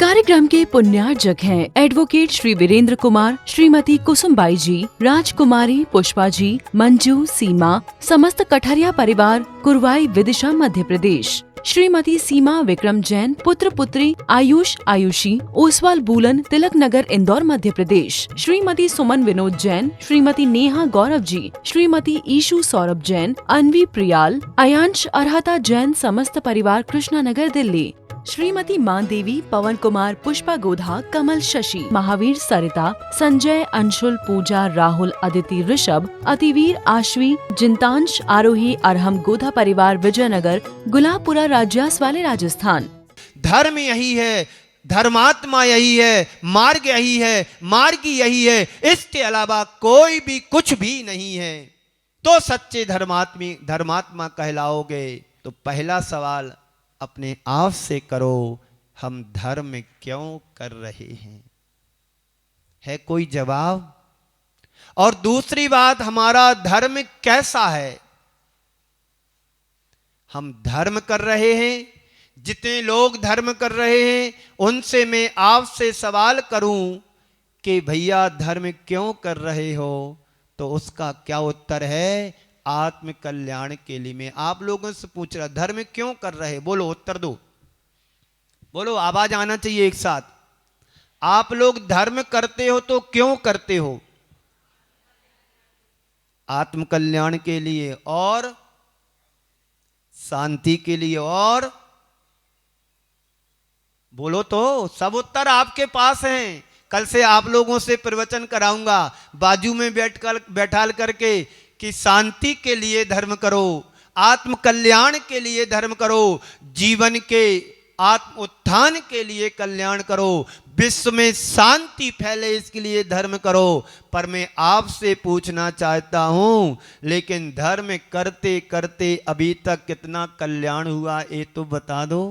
कार्यक्रम के पुण्यार्जक हैं एडवोकेट श्री वीरेंद्र कुमार, श्रीमती कुसुमबाई जी, राजकुमारी पुष्पा जी, मंजू, सीमा, समस्त कठरिया परिवार, कुरवाई, विदिशा, मध्य प्रदेश। श्रीमती सीमा विक्रम जैन, पुत्र पुत्री आयुष, आयुषी, ओसवाल बूलन, तिलक नगर, इंदौर, मध्य प्रदेश। श्रीमती सुमन विनोद जैन, श्रीमती नेहा गौरव जी, श्रीमती ईशु सौरभ जैन, अनवी प्रियाल, अयांश अरहता जैन, समस्त परिवार, कृष्णा नगर, दिल्ली। श्रीमती मान देवी, पवन कुमार, पुष्पा गोधा, कमल शशि, महावीर सरिता, संजय, अंशुल, पूजा, राहुल, अदिति, ऋषभ, अतिवीर, आश्वी, जिंतांश, आरोही, अरहम, गोधा परिवार, विजयनगर, गुलाबपुरा, राज्यास वाले, राजस्थान। धर्म यही है, धर्मात्मा यही है, मार्ग यही है, मार्गी यही है, इसके अलावा कोई भी कुछ भी नहीं है। तो सच्चे धर्मात्मा कहलाओगे। तो पहला सवाल अपने आप से करो, हम धर्म क्यों कर रहे हैं? है कोई जवाब? और दूसरी बात, हमारा धर्म कैसा है? हम धर्म कर रहे हैं, जितने लोग धर्म कर रहे हैं उनसे मैं आपसे सवाल करूं कि भैया धर्म क्यों कर रहे हो, तो उसका क्या उत्तर है? आत्म कल्याण के लिए। मैं आप लोगों से पूछ रहा, धर्म क्यों कर रहे? बोलो, उत्तर दो, बोलो, आवाज आना चाहिए एक साथ। आप लोग धर्म करते हो तो क्यों करते हो? आत्म कल्याण के लिए और शांति के लिए। और बोलो तो, सब उत्तर आपके पास हैं। कल से आप लोगों से प्रवचन कराऊंगा बाजू में बैठाल करके कि शांति के लिए धर्म करो, आत्म कल्याण के लिए धर्म करो, जीवन के आत्म उत्थान के लिए कल्याण करो, विश्व में शांति फैले इसके लिए धर्म करो। पर मैं आपसे पूछना चाहता हूं, लेकिन धर्म करते करते अभी तक कितना कल्याण हुआ ये तो बता दो।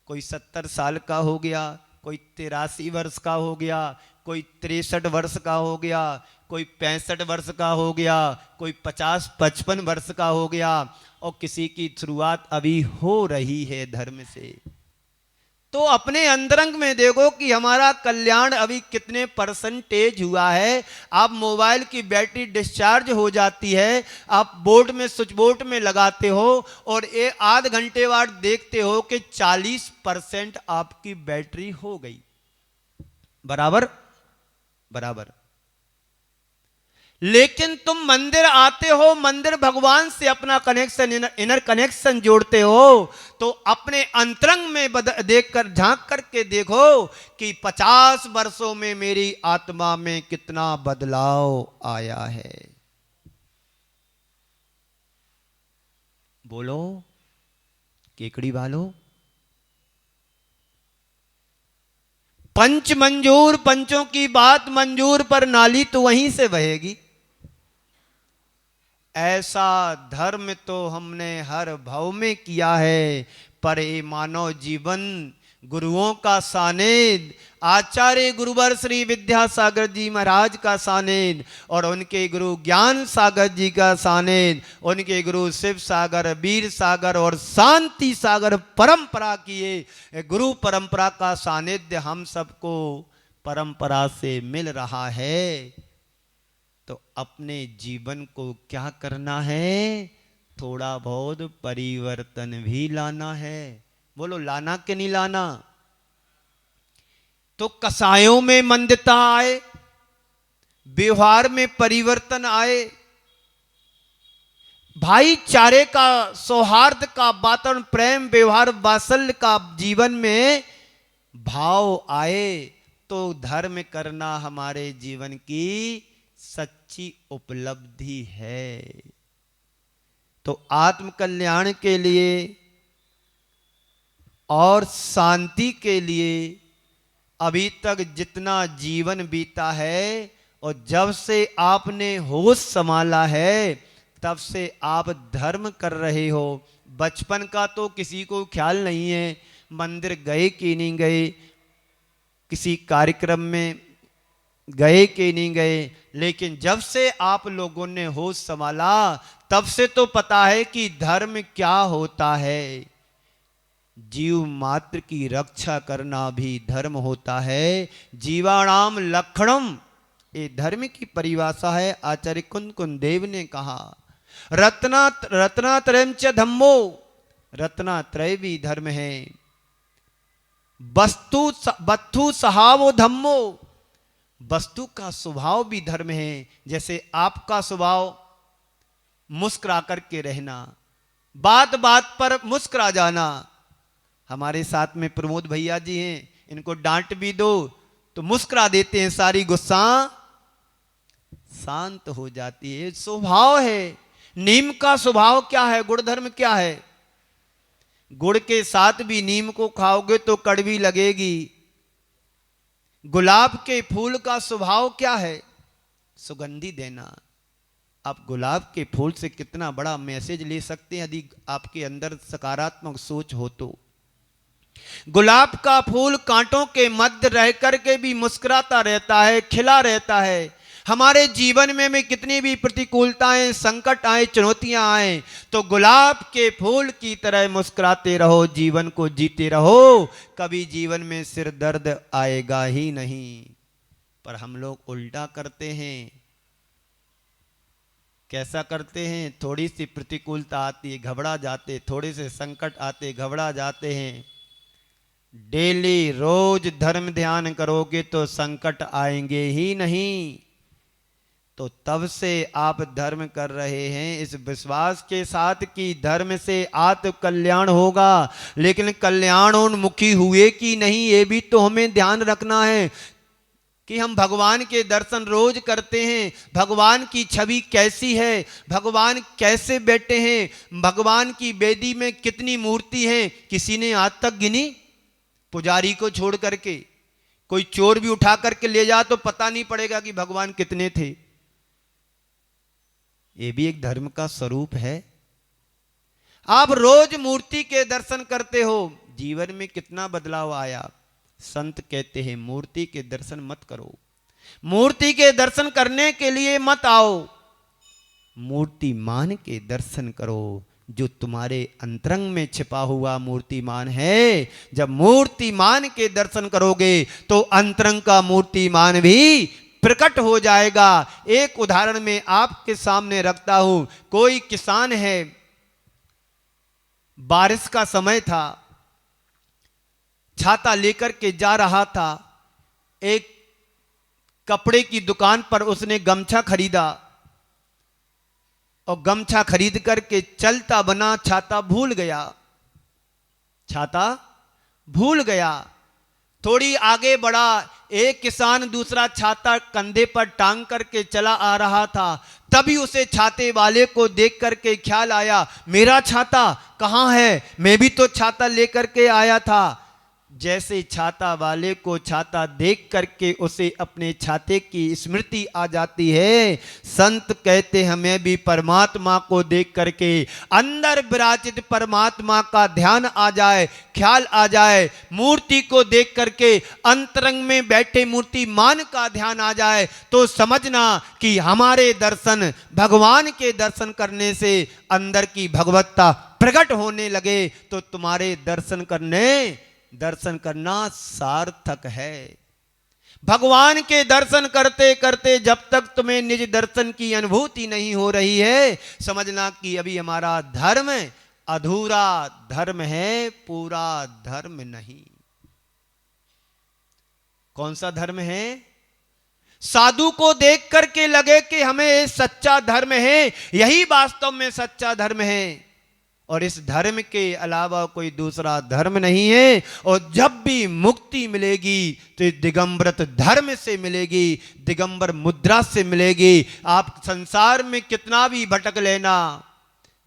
कोई 70 साल का हो गया, कोई 83 वर्ष का हो गया, कोई 63 वर्ष का हो गया, कोई 65 वर्ष का हो गया, कोई 50-55 वर्ष का हो गया, और किसी की शुरुआत अभी हो रही है धर्म से। तो अपने अंतरंग में देखो कि हमारा कल्याण अभी कितने परसेंटेज हुआ है। आप मोबाइल की बैटरी डिस्चार्ज हो जाती है, आप बोर्ड में स्विच बोर्ड में लगाते हो और ये आध घंटे बाद देखते हो कि 40% आपकी बैटरी हो गई। बराबर बराबर। लेकिन तुम मंदिर आते हो, मंदिर भगवान से अपना कनेक्शन, इनर कनेक्शन जोड़ते हो, तो अपने अंतरंग में देखकर झांक करके देखो कि 50 वर्षों में मेरी आत्मा में कितना बदलाव आया है। बोलो केकड़ी वालों। पंच मंजूर, पंचों की बात मंजूर, पर नाली तो वहीं से बहेगी। ऐसा धर्म तो हमने हर भाव में किया है, पर ये मानव जीवन गुरुओं का सानिध्य, आचार्य गुरुवर श्री विद्यासागर जी महाराज का सानिध्य, और उनके गुरु ज्ञान सागर जी का सानिध्य, उनके गुरु शिव सागर, वीर सागर और शांति सागर परंपरा किए गुरु परंपरा का सानिध्य हम सबको परंपरा से मिल रहा है। तो अपने जीवन को क्या करना है? थोड़ा बहुत परिवर्तन भी लाना है। बोलो, लाना कि नहीं लाना? तो कसायों में मंदता आए, व्यवहार में परिवर्तन आए, भाईचारे का, सौहार्द का वातावरण, प्रेम, व्यवहार, वात्सल्य का जीवन में भाव आए, तो धर्म करना हमारे जीवन की सच्ची उपलब्धि है। तो आत्म कल्याण के लिए और शांति के लिए अभी तक जितना जीवन बीता है, और जब से आपने होश संभाला है तब से आप धर्म कर रहे हो। बचपन का तो किसी को ख्याल नहीं है, मंदिर गए कि नहीं गए, किसी कार्यक्रम में गए कि नहीं गए, लेकिन जब से आप लोगों ने होश संभाला तब से तो पता है कि धर्म क्या होता है। जीव मात्र की रक्षा करना भी धर्म होता है। जीवाणाम लक्षणम, ये धर्म की परिभाषा है। आचार्य कुंद कुंदेव ने कहा रत्नात्रयम च धम्मो, रत्नात्रय भी धर्म है। वस्तु स्वभावो धम्मो, वस्तु का स्वभाव भी धर्म है। जैसे आपका स्वभाव मुस्कुरा करके रहना, बात बात पर मुस्कुरा जाना। हमारे साथ में प्रमोद भैया जी हैं, इनको डांट भी दो तो मुस्कुरा देते हैं, सारी गुस्सा शांत हो जाती है। स्वभाव है। नीम का स्वभाव क्या है, गुण धर्म क्या है? गुड़ के साथ भी नीम को खाओगे तो कड़वी लगेगी। गुलाब के फूल का स्वभाव क्या है? सुगंधी देना। आप गुलाब के फूल से कितना बड़ा मैसेज ले सकते हैं यदि आपके अंदर सकारात्मक सोच हो तो। गुलाब का फूल कांटों के मध्य रह करके भी मुस्कुराता रहता है, खिला रहता है। हमारे जीवन में कितनी भी प्रतिकूलताएं, संकट आए, चुनौतियां आए, तो गुलाब के फूल की तरह मुस्कुराते रहो, जीवन को जीते रहो। कभी जीवन में सिर दर्द आएगा ही नहीं। पर हम लोग उल्टा करते हैं। कैसा करते हैं? थोड़ी सी प्रतिकूलता आती है, घबरा जाते, थोड़े से संकट आते, घबरा जाते हैं। डेली रोज धर्म ध्यान करोगे तो संकट आएंगे ही नहीं। तो तब से आप धर्म कर रहे हैं इस विश्वास के साथ कि धर्म से आत्म कल्याण होगा। लेकिन कल्याणोन्मुखी हुए कि नहीं, ये भी तो हमें ध्यान रखना है कि हम भगवान के दर्शन रोज करते हैं। भगवान की छवि कैसी है, भगवान कैसे बैठे हैं, भगवान की वेदी में कितनी मूर्ति हैं, किसी ने आज तक गिनी? पुजारी को छोड़ करके कोई चोर भी उठा करके ले जा तो पता नहीं पड़ेगा कि भगवान कितने थे। ये भी एक धर्म का स्वरूप है। आप रोज मूर्ति के दर्शन करते हो, जीवन में कितना बदलाव आया। संत कहते हैं मूर्ति के दर्शन मत करो, मूर्ति के दर्शन करने के लिए मत आओ, मूर्तिमान के दर्शन करो जो तुम्हारे अंतरंग में छिपा हुआ मूर्तिमान है। जब मूर्तिमान के दर्शन करोगे तो अंतरंग का मूर्तिमान भी प्रकट हो जाएगा। एक उदाहरण में आपके सामने रखता हूं। कोई किसान है, बारिश का समय था, छाता लेकर के जा रहा था। एक कपड़े की दुकान पर उसने गमछा खरीदा और गमछा खरीद करके चलता बना, छाता भूल गया, छाता भूल गया। थोड़ी आगे बढ़ा, एक किसान दूसरा छाता कंधे पर टांग करके चला आ रहा था। तभी उसे छाते वाले को देख करके ख्याल आया, मेरा छाता कहाँ है, मैं भी तो छाता लेकर के आया था। जैसे छाता वाले को छाता देख करके उसे अपने छाते की स्मृति आ जाती है। संत कहते हमें भी परमात्मा को देख करके अंदर विराजित परमात्मा का ध्यान आ जाए, ख्याल आ जाए, मूर्ति को देख करके अंतरंग में बैठे मूर्तिमान का ध्यान आ जाए, तो समझना कि हमारे दर्शन, भगवान के दर्शन करने से अंदर की भगवत्ता प्रकट होने लगे तो तुम्हारे दर्शन करना सार्थक है। भगवान के दर्शन करते करते जब तक तुम्हें निज दर्शन की अनुभूति नहीं हो रही है, समझना कि अभी हमारा धर्म अधूरा धर्म है, पूरा धर्म नहीं। कौन सा धर्म है? साधु को देख करके लगे कि हमें सच्चा धर्म है, यही वास्तव में सच्चा धर्म है और इस धर्म के अलावा कोई दूसरा धर्म नहीं है। और जब भी मुक्ति मिलेगी तो दिगंबरत धर्म से मिलेगी, दिगंबर मुद्रा से मिलेगी। आप संसार में कितना भी भटक लेना,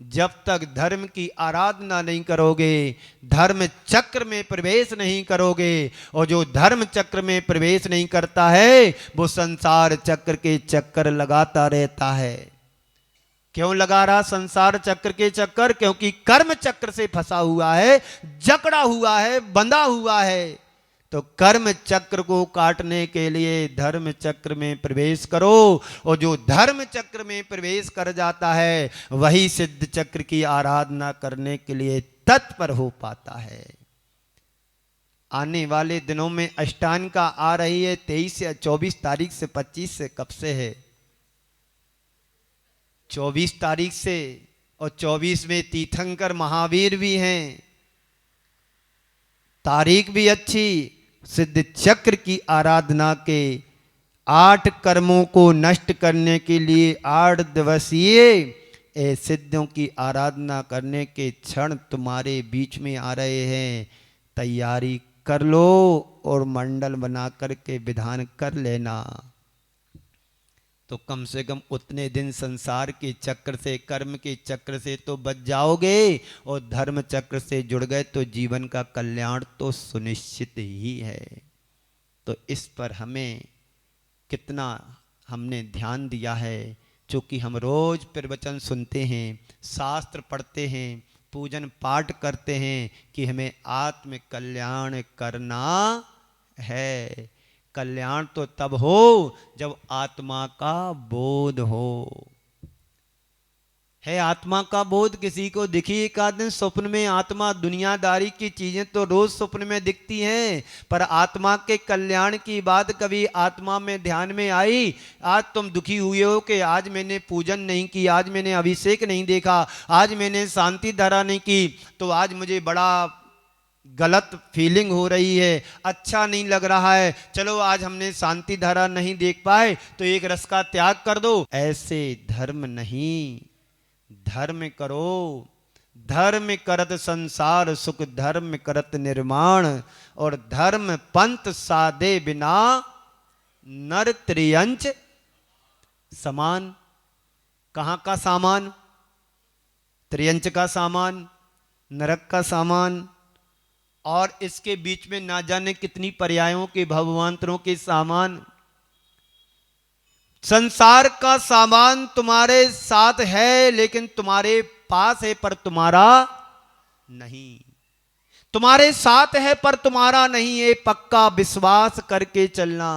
जब तक धर्म की आराधना नहीं करोगे, धर्म चक्र में प्रवेश नहीं करोगे, और जो धर्म चक्र में प्रवेश नहीं करता है वो संसार चक्र के चक्कर लगाता रहता है। क्यों लगा रहा संसार चक्र के चक्कर? क्योंकि कर्म चक्र से फंसा हुआ है, जकड़ा हुआ है, बंधा हुआ है। तो कर्म चक्र को काटने के लिए धर्म चक्र में प्रवेश करो, और जो धर्म चक्र में प्रवेश कर जाता है वही सिद्ध चक्र की आराधना करने के लिए तत्पर हो पाता है। आने वाले दिनों में अष्टांगिका आ रही है 23 या 24 तारीख से, 25 से, कब से है? 24 तारीख से। और 24 में तीर्थंकर महावीर भी हैं, तारीख भी अच्छी। सिद्ध चक्र की आराधना के 8 कर्मों को नष्ट करने के लिए 8 दिवसीय सिद्धों की आराधना करने के क्षण तुम्हारे बीच में आ रहे हैं। तैयारी कर लो और मंडल बना करके विधान कर लेना। तो कम से कम उतने दिन संसार के चक्र से, कर्म के चक्र से तो बच जाओगे, और धर्म चक्र से जुड़ गए तो जीवन का कल्याण तो सुनिश्चित ही है। तो इस पर हमें कितना हमने ध्यान दिया है। चूँकि हम रोज प्रवचन सुनते हैं, शास्त्र पढ़ते हैं, पूजन पाठ करते हैं कि हमें आत्म कल्याण करना है। कल्याण तो तब हो जब आत्मा का बोध हो। है आत्मा का बोध किसी को दिखी एक आध दिन स्वप्न में? आत्मा दुनियादारी की चीजें तो रोज स्वप्न में दिखती हैं, पर आत्मा के कल्याण की बात कभी आत्मा में ध्यान में आई? आज तुम दुखी हुए हो कि आज मैंने पूजन नहीं की, आज मैंने अभिषेक नहीं देखा, आज मैंने शांति धारा नहीं की, तो आज मुझे बड़ा गलत फीलिंग हो रही है, अच्छा नहीं लग रहा है, चलो आज हमने शांति धारा नहीं देख पाए तो एक रस का त्याग कर दो। ऐसे धर्म नहीं, धर्म करो। धर्म करत संसार सुख, धर्म करत निर्माण, और धर्म पंथ साधे बिना नर त्रियंच समान। कहाँ का सामान? त्रियंच का सामान, नरक का सामान, और इसके बीच में ना जाने कितनी पर्यायों के भवमांतरों के सामान। संसार का सामान तुम्हारे साथ है लेकिन तुम्हारे पास है पर तुम्हारा नहीं। तुम्हारे साथ है पर तुम्हारा नहीं है, पक्का विश्वास करके चलना।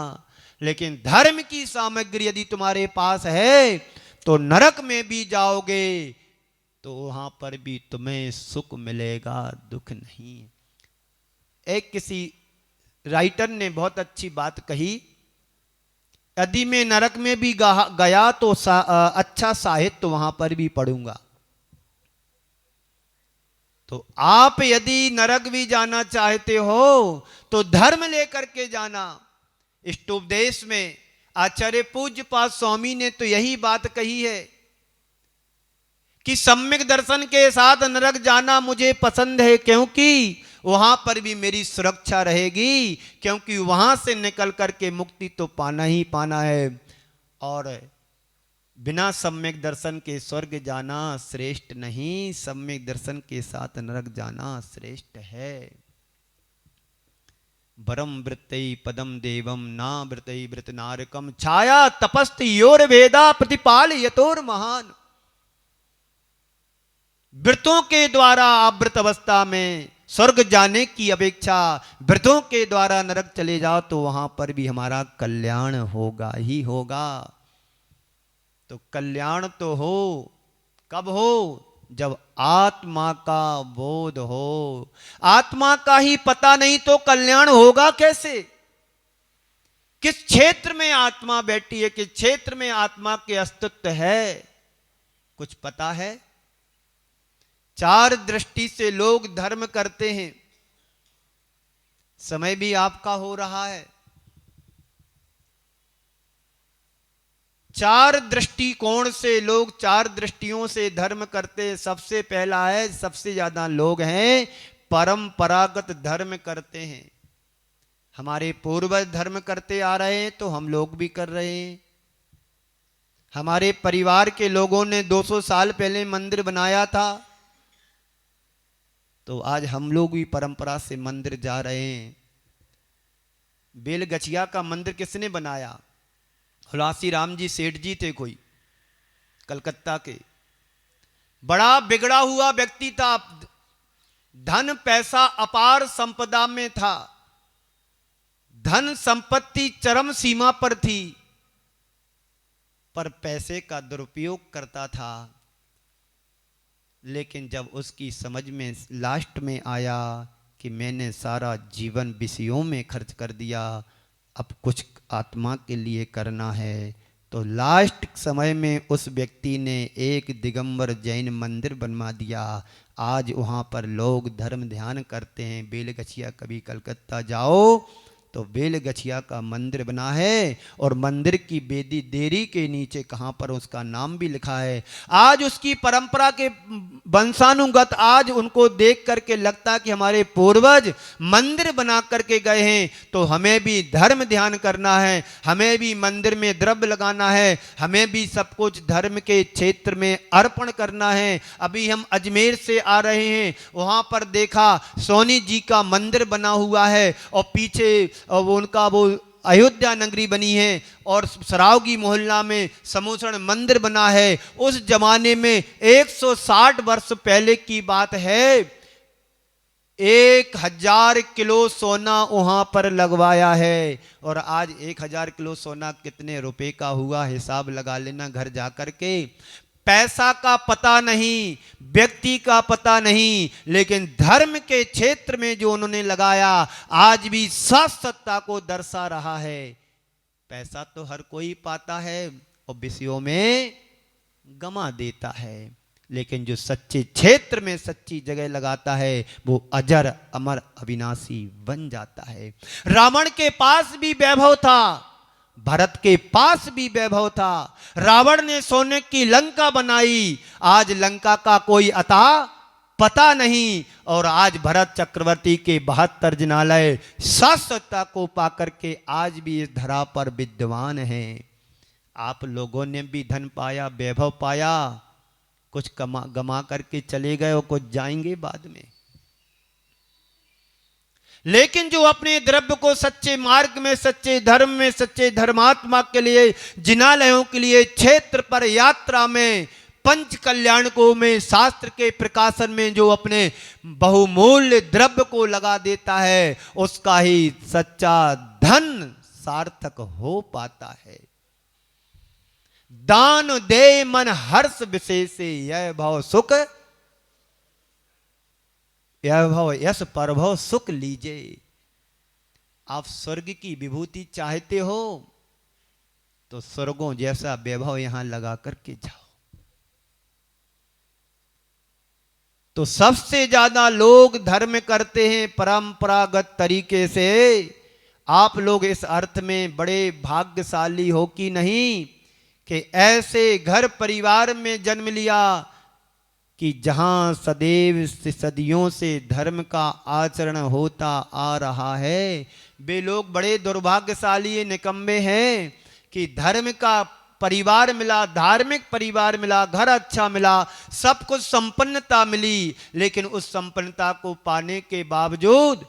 लेकिन धर्म की सामग्री यदि तुम्हारे पास है तो नरक में भी जाओगे तो वहां पर भी तुम्हें सुख मिलेगा, दुख नहीं। एक किसी राइटर ने बहुत अच्छी बात कही, यदि मैं नरक में भी गया तो अच्छा साहित्य वहां पर भी पढ़ूंगा। तो आप यदि नरक भी जाना चाहते हो तो धर्म लेकर के जाना। इष्टोपदेश में आचार्य पूज्य पाद स्वामी ने तो यही बात कही है कि सम्यक दर्शन के साथ नरक जाना मुझे पसंद है, क्योंकि वहां पर भी मेरी सुरक्षा रहेगी, क्योंकि वहां से निकल करके मुक्ति तो पाना ही पाना है, और बिना सम्यक दर्शन के स्वर्ग जाना श्रेष्ठ नहीं, सम्यक दर्शन के साथ नरक जाना श्रेष्ठ है। वरम वृत्तई पदम देवम ना वृत्तई वृत नारकम, छाया तपस्त योर भेदा प्रतिपाल यतोर महान। वृतों के द्वारा अवृत अवस्था में स्वर्ग जाने की अपेक्षा वृतों के द्वारा नरक चले जाओ तो वहां पर भी हमारा कल्याण होगा ही होगा। तो कल्याण तो हो, कब हो? जब आत्मा का बोध हो। आत्मा का ही पता नहीं तो कल्याण होगा कैसे? किस क्षेत्र में आत्मा बैठी है, किस क्षेत्र में आत्मा के अस्तित्व है, कुछ पता है? 4 दृष्टि से लोग धर्म करते हैं। समय भी आपका हो रहा है। 4 दृष्टिकोण से लोग 4 दृष्टियों से धर्म करते हैं। सबसे पहला है, सबसे ज्यादा लोग हैं परंपरागत धर्म करते हैं। हमारे पूर्वज धर्म करते आ रहे हैं तो हम लोग भी कर रहे हैं। हमारे परिवार के लोगों ने 200 साल पहले मंदिर बनाया था तो आज हम लोग भी परंपरा से मंदिर जा रहे हैं। बेलगछिया का मंदिर किसने बनाया? हुलासी राम जी सेठ जी थे, कोई कलकत्ता के, बड़ा बिगड़ा हुआ व्यक्ति था। धन पैसा अपार संपदा में था, धन संपत्ति चरम सीमा पर थी, पर पैसे का दुरुपयोग करता था। लेकिन जब उसकी समझ में लास्ट में आया कि मैंने सारा जीवन विषयों में खर्च कर दिया, अब कुछ आत्मा के लिए करना है। तो लास्ट समय में उस व्यक्ति ने एक दिगंबर जैन मंदिर बनवा दिया। आज वहाँ पर लोग धर्म ध्यान करते हैं। बेलगछिया कभी कलकत्ता जाओ तो बेलगछिया का मंदिर बना है, और मंदिर की बेदी देरी के नीचे कहाँ पर उसका नाम भी लिखा है। आज उसकी परंपरा के वंशानुगत आज उनको देख करके लगता है कि हमारे पूर्वज मंदिर बना करके गए हैं, तो हमें भी धर्म ध्यान करना है, हमें भी मंदिर में द्रव्य लगाना है, हमें भी सब कुछ धर्म के क्षेत्र में अर्पण करना है। अभी हम अजमेर से आ रहे हैं, वहाँ पर देखा सोनी जी का मंदिर बना हुआ है, और पीछे वो उनका वो अयोध्या नगरी बनी है, और सरावगी मोहल्ला में समूसण मंदिर बना है। उस जमाने में 160 वर्ष पहले की बात है, 1000 किलो सोना वहां पर लगवाया है। और आज 1000 किलो सोना कितने रुपए का हुआ, हिसाब लगा लेना घर जा कर के। पैसा का पता नहीं, व्यक्ति का पता नहीं, लेकिन धर्म के क्षेत्र में जो उन्होंने लगाया आज भी सत्ता को दर्शा रहा है। पैसा तो हर कोई पाता है और विषयों में गमा देता है, लेकिन जो सच्चे क्षेत्र में सच्ची जगह लगाता है वो अजर अमर अविनाशी बन जाता है। रावण के पास भी वैभव था, भरत के पास भी वैभव था। रावण ने सोने की लंका बनाई, आज लंका का कोई अता पता नहीं, और आज भरत चक्रवर्ती के 72 जिनालय शाश्वतता को पाकर के आज भी इस धरा पर विद्यमान हैं। आप लोगों ने भी धन पाया, वैभव पाया, कुछ गमा करके चले गए और कुछ जाएंगे बाद में। लेकिन जो अपने द्रव्य को सच्चे मार्ग में, सच्चे धर्म में, सच्चे धर्मात्मा के लिए, जिनालयों के लिए, क्षेत्र पर यात्रा में, पंच कल्याणकों में, शास्त्र के प्रकाशन में जो अपने बहुमूल्य द्रव्य को लगा देता है, उसका ही सच्चा धन सार्थक हो पाता है। दान दे मन हर्ष विशेष, यह भाव सुख, यह भाव यश परभव सुख लीजे। आप स्वर्ग की विभूति चाहते हो तो स्वर्गों जैसा वैभव यहां लगा करके जाओ। तो सबसे ज्यादा लोग धर्म करते हैं परंपरागत तरीके से। आप लोग इस अर्थ में बड़े भाग्यशाली हो कि नहीं कि ऐसे घर परिवार में जन्म लिया कि जहां सदैव सदियों से धर्म का आचरण होता आ रहा है। वे लोग बड़े दुर्भाग्यशाली निकम्मे हैं कि धर्म का परिवार मिला, धार्मिक परिवार मिला, घर अच्छा मिला, सब कुछ संपन्नता मिली, लेकिन उस संपन्नता को पाने के बावजूद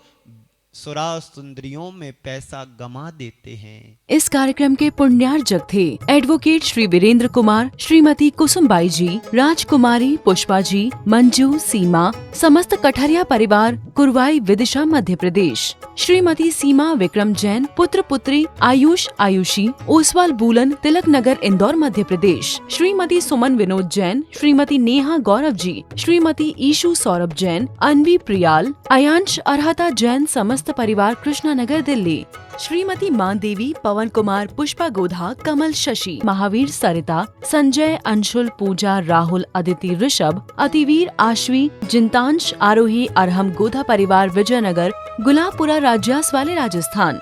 सुरा सुंदरियों में पैसा गमा देते हैं। इस कार्यक्रम के पुण्यार्जक थे एडवोकेट श्री वीरेंद्र कुमार, श्रीमती कुसुमबाई जी, राजकुमारी पुष्पा जी, मंजू, सीमा, समस्त कठरिया परिवार, कुरवाई विदिशा मध्य प्रदेश। श्रीमती सीमा विक्रम जैन, पुत्र पुत्री आयुष आयुषी, ओसवाल बूलन, तिलक नगर, इंदौर मध्य प्रदेश। श्रीमती सुमन विनोद जैन, श्रीमती नेहा गौरव जी, श्रीमती ईशु सौरभ जैन, अनवी प्रियाल, अयांश अरहता जैन, समस्त परिवार, कृष्णा नगर, दिल्ली। श्रीमती मान देवी, पवन कुमार, पुष्पा गोधा, कमल शशि, महावीर सरिता, संजय, अंशुल, पूजा, राहुल, अदिति, ऋषभ, अतिवीर, आश्वी, जिंतांश, आरोही, अरहम गोधा परिवार, विजयनगर, गुलाबपुरा, राज्यास वाले, राजस्थान।